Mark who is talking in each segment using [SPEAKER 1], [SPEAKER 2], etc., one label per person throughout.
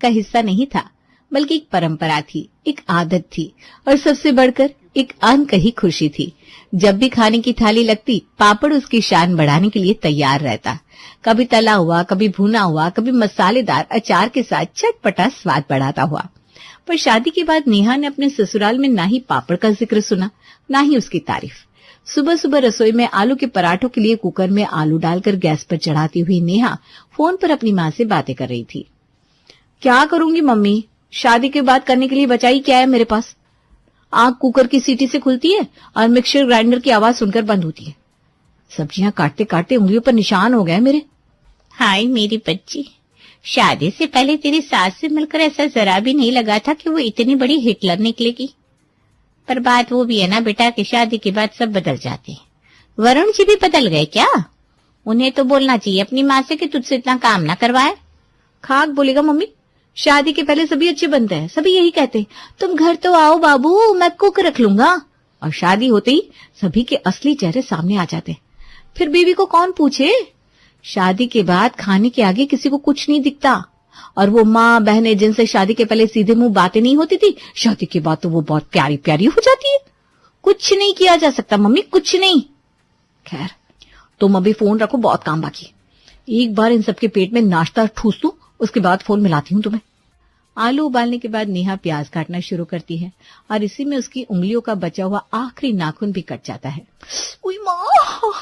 [SPEAKER 1] का हिस्सा नहीं था, बल्कि एक परंपरा थी, एक आदत थी और सबसे बढ़कर एक अनकही खुशी थी। जब भी खाने की थाली लगती, पापड़ उसकी शान बढ़ाने के लिए तैयार रहता। कभी तला हुआ, कभी भुना हुआ, कभी मसालेदार अचार के साथ चटपटा स्वाद बढ़ाता हुआ। पर शादी के बाद नेहा ने अपने ससुराल में ना ही पापड़ का जिक्र सुना, ना ही उसकी तारीफ। सुबह सुबह रसोई में आलू के पराठों के लिए कुकर में आलू डालकर गैस पर चढ़ाती हुई नेहा फोन पर अपनी माँ से बातें कर रही थी। क्या करूंगी मम्मी, शादी के बाद करने के लिए बचाई क्या है मेरे पास। आग कुकर की सीटी से खुलती है और मिक्सर ग्राइंडर की आवाज सुनकर बंद होती है। सब्जियां काटते काटते उंगलियों पर निशान हो गए मेरे।
[SPEAKER 2] हाय मेरी बच्ची, शादी से पहले तेरी सास से मिलकर ऐसा जरा भी नहीं लगा था कि वो इतनी बड़ी हिटलर निकलेगी। पर बात वो भी है ना बेटा कि शादी के बाद सब बदल जाते हैं। वरुण जी भी बदल गए क्या? उन्हें तो बोलना चाहिए अपनी माँ से कि तुझसे इतना काम ना करवाए।
[SPEAKER 1] खाक बोलेगा मम्मी, शादी के पहले सभी अच्छे बनते हैं, सभी यही कहते हैं तुम घर तो आओ बाबू, मैं कुक रख लूंगा। और शादी होते ही सभी के असली चेहरे सामने आ जाते हैं। फिर बीवी को कौन पूछे। शादी के बाद खाने के आगे किसी को कुछ नहीं दिखता। और वो माँ बहनें जिनसे शादी के पहले सीधे मुंह बातें नहीं होती थी, शादी के बाद तो वो बहुत प्यारी प्यारी हो जाती है। कुछ नहीं किया जा सकता मम्मी, कुछ नहीं। खैर तुम अभी फोन रखो, बहुत काम बाकी। एक बार इन सबके पेट में नाश्ता ठूस दूं, उसके बाद फोन मिलाती हूँ तुम्हें। आलू उबालने के बाद नेहा प्याज काटना शुरू करती है और इसी में उसकी उंगलियों का बचा हुआ आखिरी नाखून भी कट जाता है। उई माँ,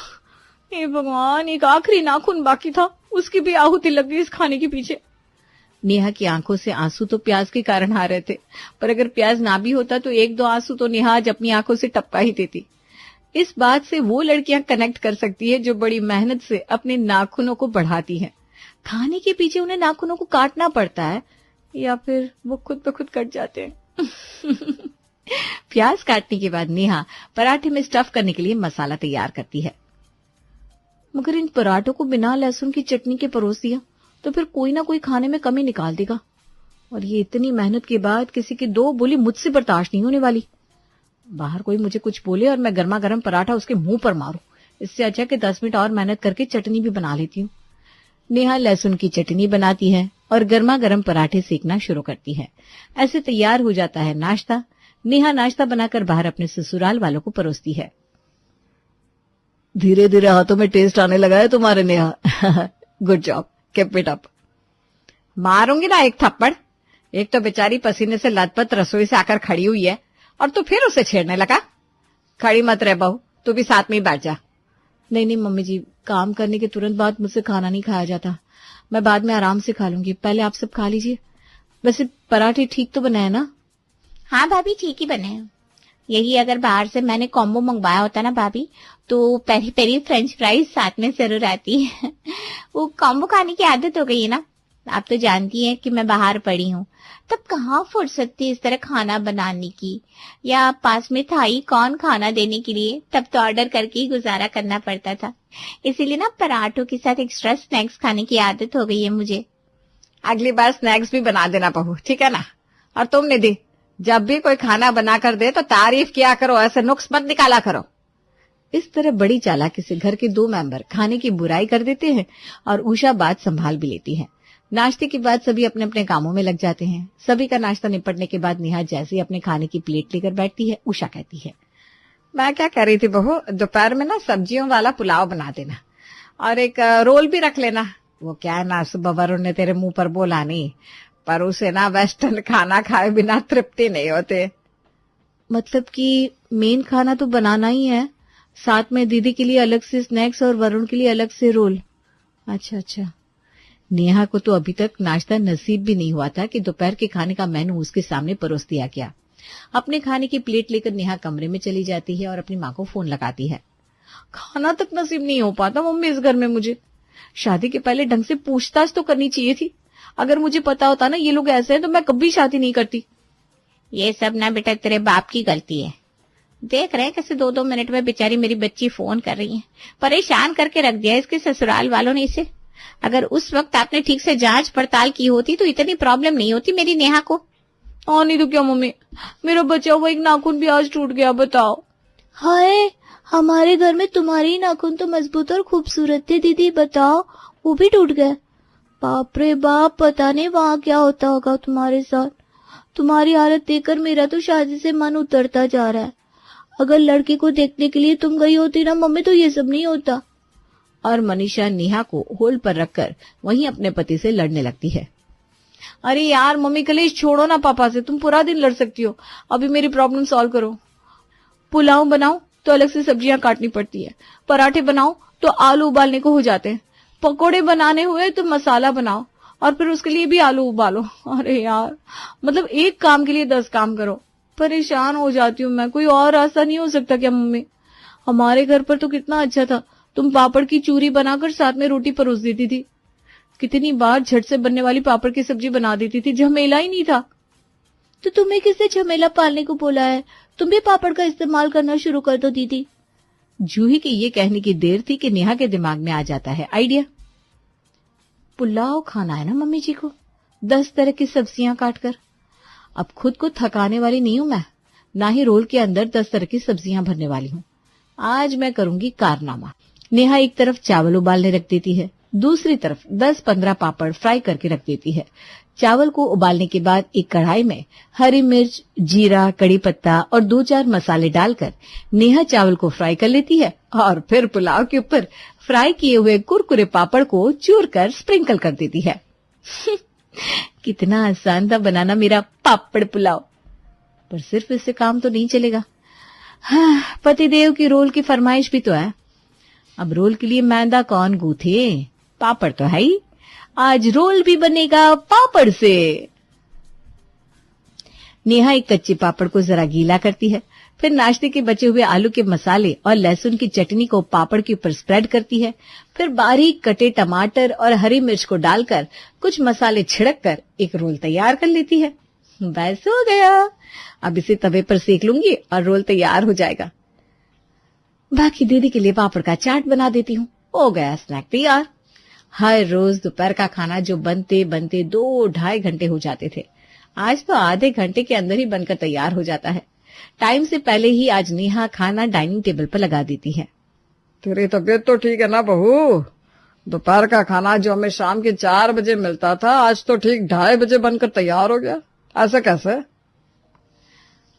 [SPEAKER 1] हे भगवान, एक आखिरी नाखून बाकी था, उसकी भी आहुति लग गई इस खाने के पीछे। नेहा की आंखों से आंसू तो प्याज के कारण आ रहे थे, पर अगर प्याज ना भी होता तो एक दो आंसू तो नेहा आज अपनी आंखों से टपका ही देती। इस बात से वो लड़कियां कनेक्ट कर सकती है जो बड़ी मेहनत से अपने नाखूनों को बढ़ाती हैं। खाने के पीछे उन्हें नाखूनों को काटना पड़ता है या फिर वो खुद ब खुद कट जाते हैं। प्याज काटने के बाद नेहा पराठे में स्टफ करने के लिए मसाला तैयार करती है। मगर इन पराठों को बिना लहसुन की चटनी के परोस दिया तो फिर कोई ना कोई खाने में कमी निकाल देगा, और ये इतनी मेहनत के बाद किसी की दो बोली मुझसे बर्दाश्त नहीं होने वाली। बाहर कोई मुझे कुछ बोले और मैं गर्मा गर्म पराठा उसके मुंह पर मारूं, इससे अच्छा कि 10 मिनट और मेहनत करके चटनी भी बना लेती हूँ। नेहा लहसुन की चटनी बनाती है और गर्मा गर्म पराठे सेकना शुरू करती है। ऐसे तैयार हो जाता है नाश्ता। नेहा नाश्ता बनाकर बाहर अपने ससुराल वालों को परोसती है। धीरे धीरे हाथों में टेस्ट आने लगा है तुम्हारे Neha. Good job, keep it up. मारूंगी ना एक थप्पड़। एक तो बेचारी पसीने से लथपथ रसोई से आकर खड़ी हुई है और तू फिर उसे छेड़ने लगा। खड़ी मत रह बहू, तू भी साथ में ही बैठ जा। नहीं नहीं मम्मी जी, काम करने के तुरंत बाद मुझसे खाना नहीं खाया जाता, मैं बाद में आराम से खा लूंगी, पहले आप सब खा लीजिए। वैसे पराठे ठीक तो बनाए ना?
[SPEAKER 2] हाँ भाभी, ठीक ही बने हैं। यही अगर बाहर से मैंने कॉम्बो मंगवाया होता ना भाभी, तो पेरी पेरी फ्रेंच फ्राइज साथ में जरूर आती है। वो कॉम्बो खाने की आदत हो गई है ना। आप तो जानती हैं कि मैं बाहर पड़ी हूँ, तब कहाँ फुर्सत थी इस तरह खाना बनाने की, या पास में था ही कौन खाना देने के लिए। तब तो ऑर्डर करके ही गुजारा करना पड़ता था। इसीलिए ना पराठों के साथ एक्स्ट्रा स्नैक्स खाने की आदत हो गई है मुझे।
[SPEAKER 1] अगली बार स्नैक्स भी बना देना बहू, ठीक है ना। और तुम निधि, जब भी कोई खाना बना कर दे तो तारीफ किया करो, ऐसे नुक्स मत निकाला करो। इस तरह बड़ी चालाकी से घर के 2 मेंबर खाने की बुराई कर देते हैं और उषा बात संभाल भी लेती है। नाश्ते के बाद सभी अपने अपने कामों में लग जाते हैं। सभी का नाश्ता निपटने के बाद नेहा जैसे ही अपने खाने की प्लेट लेकर बैठती है, उषा कहती है, मैं क्या कह रही थी बहू, दोपहर में ना सब्जियों वाला पुलाव बना देना और एक रोल भी रख लेना। वो क्या है ना, सुबह वरुण ने तेरे मुंह पर बोला नहीं, पर उसे ना वेस्टर्न खाना खाए बिना तृप्ति नहीं होते। मतलब कि मेन खाना तो बनाना ही है, साथ में दीदी के लिए अलग से स्नैक्स और वरुण के लिए अलग से रोल। अच्छा अच्छा। नेहा को तो अभी तक नाश्ता नसीब भी नहीं हुआ था कि दोपहर के खाने का मेनू उसके सामने परोस दिया गया। अपने खाने की प्लेट लेकर नेहा कमरे में चली जाती है और अपनी माँ को फोन लगाती है। खाना तक नसीब नहीं हो पाता मम्मी इस घर में मुझे। शादी के पहले ढंग से पूछताछ तो करनी चाहिए थी। अगर मुझे पता होता ना ये लोग ऐसे हैं तो मैं कभी शादी नहीं करती।
[SPEAKER 2] ये सब ना बेटा तेरे बाप की गलती है। देख रहे हैं कैसे 2-2 मिनट में बेचारी मेरी बच्ची फोन कर रही है। परेशान करके रख दिया इसके ससुराल वालों ने इसे। अगर उस वक्त आपने ठीक से जांच पड़ताल की होती तो इतनी प्रॉब्लम नहीं होती मेरी नेहा को।
[SPEAKER 1] और नहीं तो क्या मम्मी, मेरा बचा हुआ एक नाखून भी आज टूट गया, बताओ। हाय, हमारे घर में तुम्हारे ही नाखून तो मजबूत और खूबसूरत थे दीदी, बताओ वो भी टूट गए। बाप रे बाप, पता नहीं वहां क्या होता होगा तुम्हारे साथ। तुम्हारी हालत देखकर मेरा तो शादी से मन उतरता जा रहा है। अगर लड़के को देखने के लिए तुम गई होती ना मम्मी तो ये सब नहीं होता। और मनीषा नेहा को होल्ड पर रखकर वहीं अपने पति से लड़ने लगती है। अरे यार मम्मी, कलेश छोड़ो ना पापा से, तुम पूरा दिन लड़ सकती हो, अभी मेरी प्रॉब्लम सॉल्व करो। पुलाव बनाओ तो अलग से सब्जियां काटनी पड़ती है, पराठे बनाओ तो आलू उबालने को हो जाते हैं, पकोड़े बनाने हुए तो मसाला बनाओ और फिर उसके लिए भी आलू उबालो। अरे यार, मतलब एक काम के लिए 10 काम करो। परेशान हो जाती हूँ मैं, कोई और रास्ता नहीं हो सकता क्या मम्मी? हमारे घर पर तो कितना अच्छा था, तुम पापड़ की चूरी बनाकर साथ में रोटी परोस देती थी। कितनी बार झट से बनने वाली पापड़ की सब्जी बना देती थी, झमेला ही नहीं था। तो तुम्हें किसने झमेला पालने को बोला है? तुम भी पापड़ का इस्तेमाल करना शुरू कर दो दीदी। जूही की ये कहने की देर थी कि नेहा के दिमाग में आ जाता है आइडिया। पुलाव खाना है ना मम्मी जी को, 10 तरह की सब्जियां काटकर। अब खुद को थकाने वाली नहीं हूं मैं, ना ही रोल के अंदर 10 तरह की सब्जियां भरने वाली हूं। आज मैं करूंगी कारनामा। नेहा एक तरफ चावल उबालने रख देती है, दूसरी तरफ 10-15 पापड़ फ्राई करके रख देती है। चावल को उबालने के बाद एक कढ़ाई में हरी मिर्च, जीरा, कड़ी पत्ता और 2-4 मसाले डालकर नेहा चावल को फ्राई कर लेती है और फिर पुलाव के ऊपर फ्राई किए हुए कुरकुरे पापड़ को चूर कर स्प्रिंकल कर देती है। कितना आसान था बनाना मेरा पापड़ पुलाव। पर सिर्फ इससे काम तो नहीं चलेगा। हाँ, पतिदेव की रोल की फरमाइश भी तो है। अब रोल के लिए मैदा कौन गूथे? पापड़ तो है ही, आज रोल भी बनेगा पापड़ से। नेहा एक कच्चे पापड़ को जरा गीला करती है, फिर नाश्ते के बचे हुए आलू के मसाले और लहसुन की चटनी को पापड़ के ऊपर स्प्रेड करती है। फिर बारीक कटे टमाटर और हरी मिर्च को डालकर कुछ मसाले छिड़क कर एक रोल तैयार कर लेती है। बस हो गया, अब इसे तवे पर सेक लूंगी और रोल तैयार हो जाएगा। बाकी दीदी के लिए पापड़ का चाट बना देती हूँ, हो गया स्नैक तैयार। हर रोज दोपहर का खाना जो बनते बनते 2-2.5 घंटे हो जाते थे, आज तो आधे घंटे के अंदर ही बनकर तैयार हो जाता है। टाइम से पहले ही आज नेहा खाना डाइनिंग टेबल पर लगा देती है।
[SPEAKER 3] तेरी तबीयत तो ठीक है ना बहू? दोपहर का खाना जो हमें शाम के 4 बजे मिलता था, आज तो ठीक 2:30 बजे बनकर तैयार हो गया। ऐसा कैसे?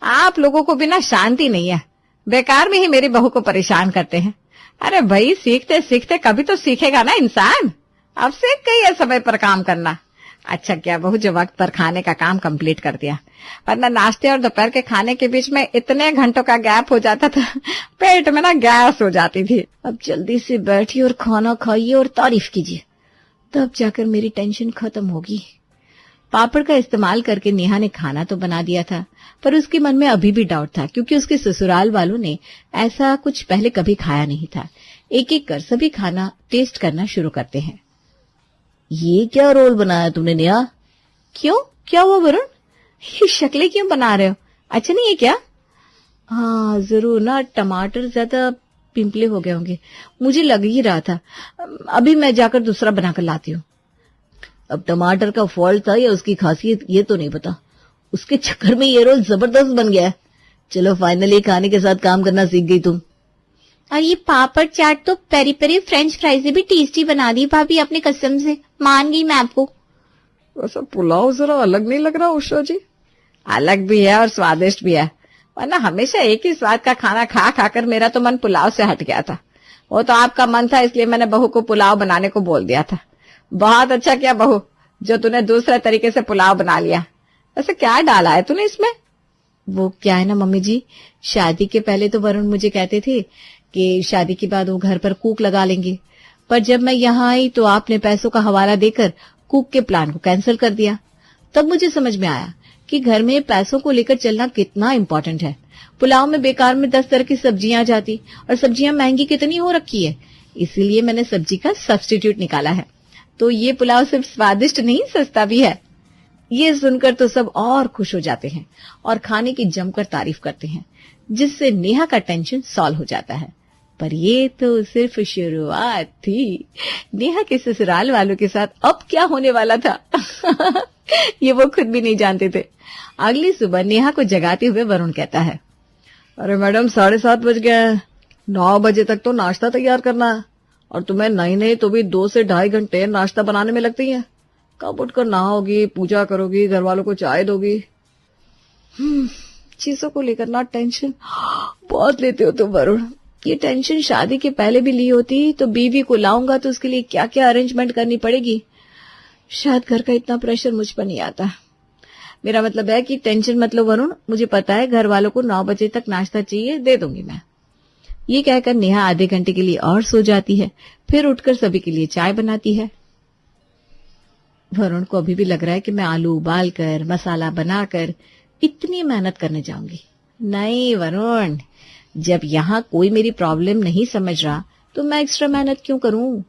[SPEAKER 1] आप लोगों को भी ना शांति नहीं है, बेकार में ही मेरी बहू को परेशान करते हैं। अरे भाई, सीखते सीखते कभी तो सीखेगा ना इंसान। अब सीख गई है समय पर काम करना। अच्छा क्या बहू जो वक्त पर खाने का काम कंप्लीट कर दिया, वरना नाश्ते और दोपहर के खाने के बीच में इतने घंटों का गैप हो जाता था, पेट में ना गैस हो जाती थी। अब जल्दी से बैठिए और खाना खाइए और तारीफ कीजिए, तब जाकर मेरी टेंशन खत्म होगी। पापड़ का इस्तेमाल करके नेहा ने खाना तो बना दिया था, पर उसके मन में अभी भी डाउट था, क्योंकि उसके ससुराल वालों ने ऐसा कुछ पहले कभी खाया नहीं था। एक एक कर सभी खाना टेस्ट करना शुरू करते हैं। ये क्या रोल बनाया तुमने नेहा? क्यों, क्या हुआ वरुण? ये शक्लें क्यों बना रहे हो? अच्छा नहीं है क्या? हाँ जरूर ना, टमाटर ज्यादा पिंपले हो गए होंगे, मुझे लग ही रहा था। अभी मैं जाकर दूसरा बनाकर लाती हूँ। अब टमाटर का फॉल्ट था या उसकी खासियत ये तो नहीं पता, उसके चक्कर में ये रोल जबरदस्त बन गया है। चलो फाइनली खाने के साथ काम करना सीख गई तुम।
[SPEAKER 2] और ये पापड़ चाट तो पेरी पेरी फ्रेंच फ्राई से भी टेस्टी बना दी भाभी, अपने कसम से मान गई मैं आपको।
[SPEAKER 3] वैसा पुलाव जरा अलग नहीं लग रहा उषा जी?
[SPEAKER 1] अलग भी है और स्वादिष्ट भी है, वरना हमेशा एक ही स्वाद का खाना खा खाकर मेरा तो मन पुलाव से हट गया था। वो तो आपका मन था, इसलिए मैंने बहू को पुलाव बनाने को बोल दिया था। बहुत अच्छा किया बहू, जो तूने दूसरे तरीके से पुलाव बना लिया। वैसे क्या डाला है तूने इसमें? वो क्या है ना मम्मी जी, शादी के पहले तो वरुण मुझे कहते थे कि शादी के बाद वो घर पर कुक लगा लेंगे, पर जब मैं यहाँ आई तो आपने पैसों का हवाला देकर कुक के प्लान को कैंसिल कर दिया। तब मुझे समझ में आया कि घर में पैसों को लेकर चलना कितना इम्पोर्टेंट है। पुलाव में बेकार में 10 तरह की सब्जियां आ जाती, और सब्जियां महंगी कितनी हो रखी है, इसीलिए मैंने सब्जी का सब्स्टिट्यूट निकाला है। तो ये पुलाव सिर्फ स्वादिष्ट नहीं, सस्ता भी है। ये सुनकर तो सब और खुश हो जाते हैं और खाने की जमकर तारीफ करते हैं, जिससे नेहा का टेंशन सॉल्व हो जाता है। पर ये तो सिर्फ शुरुआत थी। नेहा के ससुराल वालों के साथ अब क्या होने वाला था ये वो खुद भी नहीं जानते थे। अगली सुबह नेहा को जगाते हुए वरुण कहता है,
[SPEAKER 3] अरे मैडम 7:30 बज गए हैं, 9 बजे तक तो नाश्ता तैयार करना है। और तुम्हें नहीं नहीं तो भी 2 से 2.5 घंटे नाश्ता बनाने में लगती है। कब उठकर नहाओगी, पूजा करोगी, घर वालों को चाय दोगी। चीजों को लेकर ना टेंशन बहुत लेते हो तुम वरुण। ये टेंशन शादी के पहले भी ली होती तो बीवी को लाऊंगा तो उसके लिए क्या क्या अरेंजमेंट करनी पड़ेगी। शायद घर का इतना प्रेशर मुझ पर नहीं आता। मेरा मतलब है कि टेंशन मतलब वरुण, मुझे पता है घर वालों को 9 बजे तक नाश्ता चाहिए, दे दूंगी मैं। ये कहकर नेहा आधे घंटे के लिए और सो जाती है, फिर उठकर सभी के लिए चाय बनाती है। वरुण को अभी भी लग रहा है कि मैं आलू उबाल कर, मसाला बनाकर इतनी मेहनत करने जाऊंगी। नहीं वरुण, जब यहाँ कोई मेरी प्रॉब्लम नहीं समझ रहा तो मैं एक्स्ट्रा मेहनत क्यों करूं।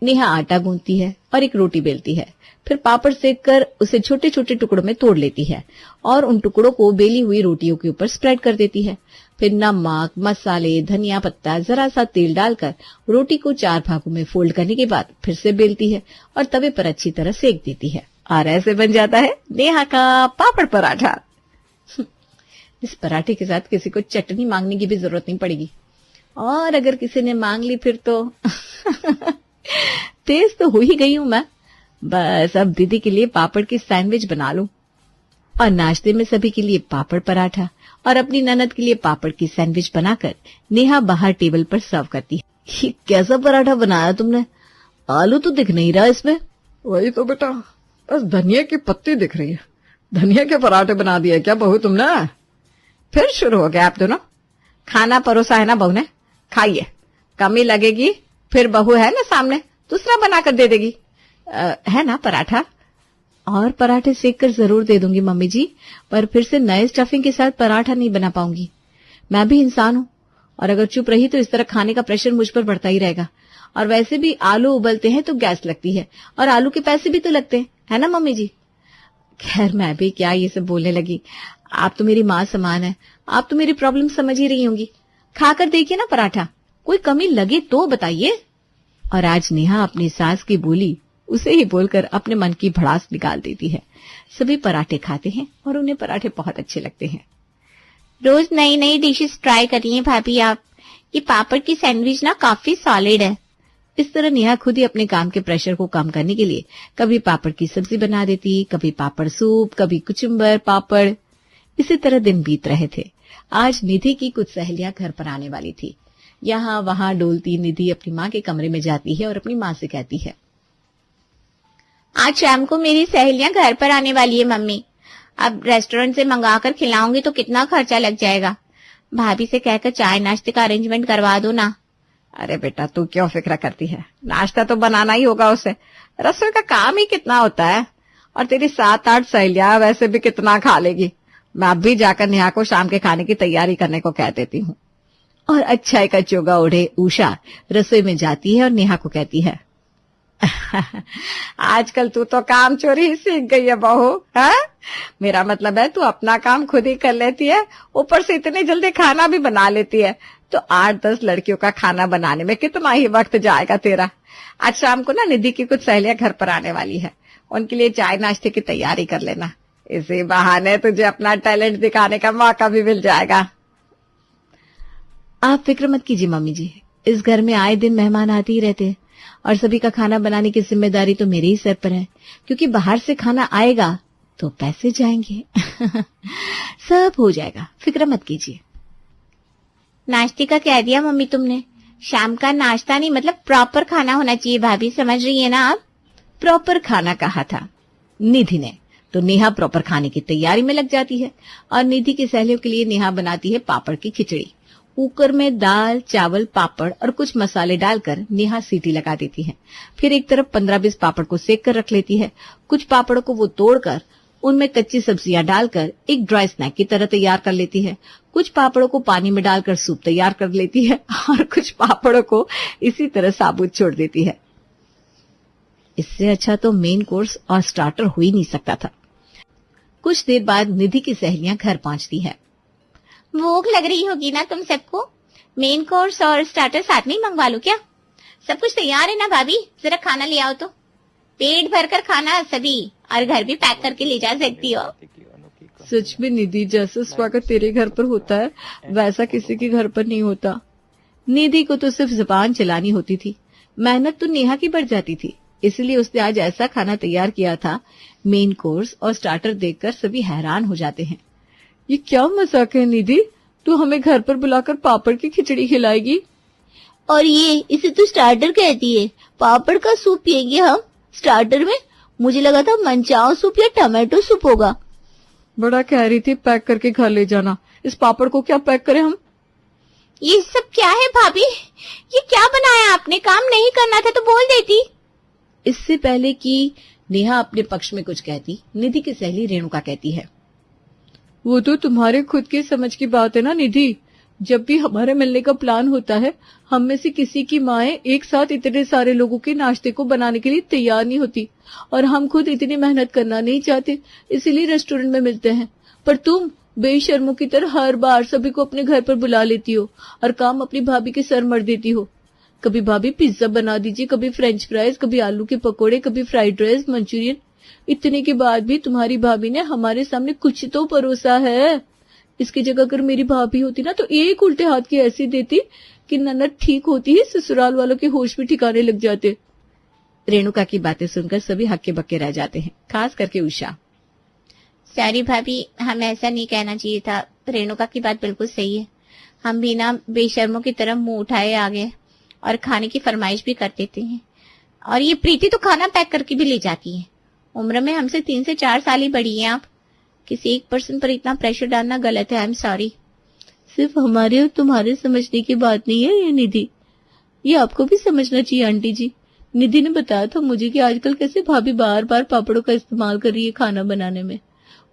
[SPEAKER 3] नेहा आटा गूंथती है और एक रोटी बेलती है, फिर पापड़ सेक कर उसे छोटे छोटे टुकड़ों में तोड़ लेती है और उन टुकड़ों को बेली हुई रोटियों के ऊपर स्प्रेड कर देती है। फिर नमक, मसाले, धनिया पत्ता, जरा सा तेल डालकर रोटी को 4 भागों में फोल्ड करने के बाद फिर से बेलती है और तवे पर अच्छी तरह सेक देती है और ऐसे बन जाता है नेहा का पापड़ पराठा। इस पराठे के साथ किसी को चटनी मांगने की भी जरूरत नहीं पड़ेगी, और अगर किसी ने मांग ली फिर तो तेज तो हो ही गई हूं मैं। बस अब दीदी के लिए पापड़ की सैंडविच बना लूं और नाश्ते में सभी के लिए पापड़ पराठा और अपनी ननद के लिए पापड़ की सैंडविच बनाकर नेहा बाहर टेबल पर सर्व करती है। ये कैसा पराठा बनाया तुमने? आलू तो दिख नहीं रहा इसमें। वही तो बेटा, बस धनिया की पत्ती दिख रही है। धनिया के पराठे बना दिए क्या बहू तुमने?
[SPEAKER 1] फिर शुरू हो गया आप दोनों। खाना परोसा है ना बहू ने, खाइए। कमी लगेगी फिर बहू है ना सामने, दूसरा बनाकर दे देगी। है ना पराठा? और पराठे सेक कर जरूर दे दूंगी मम्मी जी, पर फिर से नए स्टफिंग के साथ पराठा नहीं बना पाऊंगी। मैं भी इंसान हूं और अगर चुप रही तो इस तरह खाने का प्रेशर मुझ पर बढ़ता ही रहेगा। और वैसे भी आलू उबलते हैं तो गैस लगती है और आलू के पैसे भी तो लगते हैं, है ना मम्मी जी? खैर मैं भी क्या ये सब बोलने लगी। आप तो मेरी माँ समान है, आप तो मेरी प्रॉब्लम समझ ही रही होंगी। खाकर देखिए ना पराठा, कोई कमी लगे तो बताइए। और आज नेहा अपनी सास की बोली उसे ही बोलकर अपने मन की भड़ास निकाल देती है। सभी पराठे खाते हैं और उन्हें पराठे बहुत अच्छे लगते हैं।
[SPEAKER 2] रोज नई नई डिशेस ट्राई करिए भाभी आप। ये पापड़ की सैंडविच ना काफी सॉलिड है।
[SPEAKER 1] इस तरह नेहा खुद ही अपने काम के प्रेशर को कम करने के लिए कभी पापड़ की सब्जी बना देती, कभी पापड़ सूप, कभी कुचुम्बर पापड़। इसी तरह दिन बीत रहे थे। आज निधि की कुछ सहेलियां घर पर आने वाली थी। यहाँ वहां डोलती निधि अपनी माँ के कमरे में जाती है और अपनी माँ से कहती है,
[SPEAKER 2] आज शाम को मेरी सहेलियां घर पर आने वाली है मम्मी। अब रेस्टोरेंट से मंगाकर खिलाऊंगी तो कितना खर्चा लग जाएगा। भाभी से कहकर चाय नाश्ते का अरेंजमेंट करवा दो ना।
[SPEAKER 1] अरे बेटा तू क्यों फिक्र करती है, नाश्ता तो बनाना ही होगा उसे। रसोई का काम ही कितना होता है, और तेरी 7-8 सहेलियां वैसे भी कितना खा लेगी। मैं अब भी जाकर नेहा को शाम के खाने की तैयारी करने को कह देती हूँ। और अच्छाई का चोगा ओढ़े उषा रसोई में जाती है और नेहा को कहती है, आजकल तू तो काम चोरी ही सीख गई है बहू। है मेरा मतलब है तू अपना काम खुद ही कर लेती है, ऊपर से इतनी जल्दी खाना भी बना लेती है। तो 8-10 लड़कियों का खाना बनाने में कितना ही वक्त जाएगा तेरा। आज शाम को ना निधि की कुछ सहेलियां घर पर आने वाली है, उनके लिए चाय नाश्ते की तैयारी कर लेना। इसी बहाने तुझे अपना टैलेंट दिखाने का मौका भी मिल जाएगा। आप फिक्र मत कीजिए मम्मी जी, इस घर में आए दिन मेहमान आते ही रहते हैं और सभी का खाना बनाने की जिम्मेदारी तो मेरे ही सर पर है, क्योंकि बाहर से खाना आएगा तो पैसे जाएंगे। सब हो जाएगा, फिक्र मत कीजिए।
[SPEAKER 2] नाश्ते का कह दिया मम्मी तुमने। शाम का नाश्ता नहीं, मतलब प्रॉपर खाना होना चाहिए भाभी, समझ रही है ना आप?
[SPEAKER 1] प्रॉपर खाना कहा था निधि ने, तो नेहा प्रॉपर खाने की तैयारी में लग जाती है और निधि की सहेलियों के लिए नेहा बनाती है पापड़ की खिचड़ी। कुकर में दाल, चावल, पापड़ और कुछ मसाले डालकर नेहा सीटी लगा देती है। फिर एक तरफ 15-20 पापड़ को सेक कर रख लेती है। कुछ पापड़ों को वो तोड़कर उनमें कच्ची सब्जियां डालकर एक ड्राई स्नैक की तरह तैयार कर लेती है। कुछ पापड़ों को पानी में डालकर सूप तैयार कर लेती है और कुछ पापड़ों को इसी तरह साबुत छोड़ देती है। इससे अच्छा तो मेन कोर्स और स्टार्टर हो ही नहीं सकता था। कुछ देर बाद निधि की सहेलियां घर पहुंचती है।
[SPEAKER 2] भूख लग रही होगी ना तुम सबको, मेन कोर्स और स्टार्टर साथ में ही मंगवा लो क्या? सब कुछ तैयार है ना भाभी? जरा खाना ले आओ तो। पेट भरकर खाना सभी, और घर भी पैक करके ले जा सकती हो।
[SPEAKER 3] सच में निधि, जैसा स्वागत तेरे घर पर होता है वैसा किसी के घर पर नहीं होता।
[SPEAKER 1] निधि को तो सिर्फ जुबान चलानी होती थी,
[SPEAKER 3] मेहनत तो नेहा की बढ़ जाती थी, इसलिए उसने आज ऐसा खाना तैयार किया था। मेन कोर्स और स्टार्टर देखकर सभी हैरान हो जाते हैं। ये क्या मजाक है निधि, तू हमें घर पर बुलाकर पापड़ की खिचड़ी खिलाएगी?
[SPEAKER 2] और ये इसे तो स्टार्टर कहती है, पापड़ का सूप पियेंगे हम स्टार्टर में? मुझे लगा था मनचाओ सूप या टमाटो सूप होगा।
[SPEAKER 3] बड़ा कह रही थी पैक करके घर ले जाना, इस पापड़ को क्या पैक करें हम?
[SPEAKER 2] ये सब क्या है भाभी? ये क्या बनाया आपने? काम नहीं करना था तो बोल देती।
[SPEAKER 3] इससे पहले कि नेहा अपने पक्ष में कुछ कहती, निधि की सहेली रेणुका कहती है, वो तो तुम्हारे खुद की समझ की बात है ना निधि। जब भी हमारे मिलने का प्लान होता है, हम में से किसी की माएं एक साथ इतने सारे लोगों के नाश्ते को बनाने के लिए तैयार नहीं होती, और हम खुद इतनी मेहनत करना नहीं चाहते, इसीलिए रेस्टोरेंट में मिलते हैं। पर तुम बेशर्मों की तरह हर बार सभी को अपने घर पर बुला लेती हो और काम अपनी भाभी के सर मर देती हो। कभी भाभी पिज्जा बना दीजिए, कभी फ्रेंच फ्राइज, कभी आलू के पकोड़े, कभी फ्राइड राइस, मंचूरियन। इतने के बाद भी तुम्हारी भाभी ने हमारे सामने कुछ तो परोसा है। इसकी जगह अगर मेरी भाभी होती ना, तो एक उल्टे हाथ की ऐसी देती कि ननद ठीक होती ही ससुराल वालों के होश भी ठिकाने लग जाते। रेणुका की बातें सुनकर सभी हक्के बक्के रह जाते हैं, खास करके उषा।
[SPEAKER 2] सॉरी भाभी, हमें ऐसा नहीं कहना चाहिए था। रेणुका की बात बिल्कुल सही है। हम भी ना बेशर्मों की तरह मुंह उठाए आ गए और खाने की फरमाइश भी कर देते हैं। और ये प्रीति तो खाना पैक करके भी ले जाती है। उम्र में हमसे 3 से 4 साल ही बड़ी हैं आप। किसी एक पर्सन पर इतना प्रेशर डालना गलत है। I am sorry. सिर्फ हमारे और तुम्हारे समझने की बात नहीं है ये निधि, ये आपको भी समझना चाहिए आंटी जी। निधि ने बताया था मुझे कि आजकल कैसे भाभी बार बार पापड़ों का इस्तेमाल कर रही है खाना बनाने में।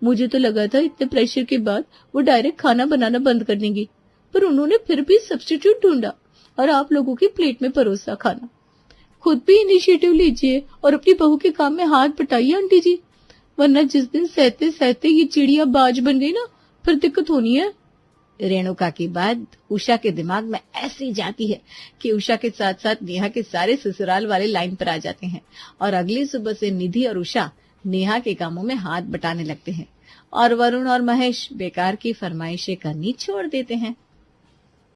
[SPEAKER 2] मुझे तो लगा था इतने प्रेशर के बाद वो डायरेक्ट खाना बनाना बंद कर देंगी, पर उन्होंने फिर भी सब्स्टिट्यूट ढूंढा और आप लोगों की प्लेट में परोसा खाना। खुद भी इनिशिएटिव लीजिए और अपनी बहू के काम में हाथ बटाइए आंटी जी, वरना जिस दिन सहते सहते ये चिड़िया बाज बन गई ना, फिर दिक्कत होनी है। रेणुका की बात उषा के दिमाग में ऐसी जाती है कि उषा के साथ साथ नेहा के सारे ससुराल वाले लाइन पर आ जाते हैं और अगली सुबह से निधि और उषा नेहा के कामों में हाथ बटाने लगते हैं और वरुण और महेश बेकार की फरमाइशें करनी छोड़ देते हैं।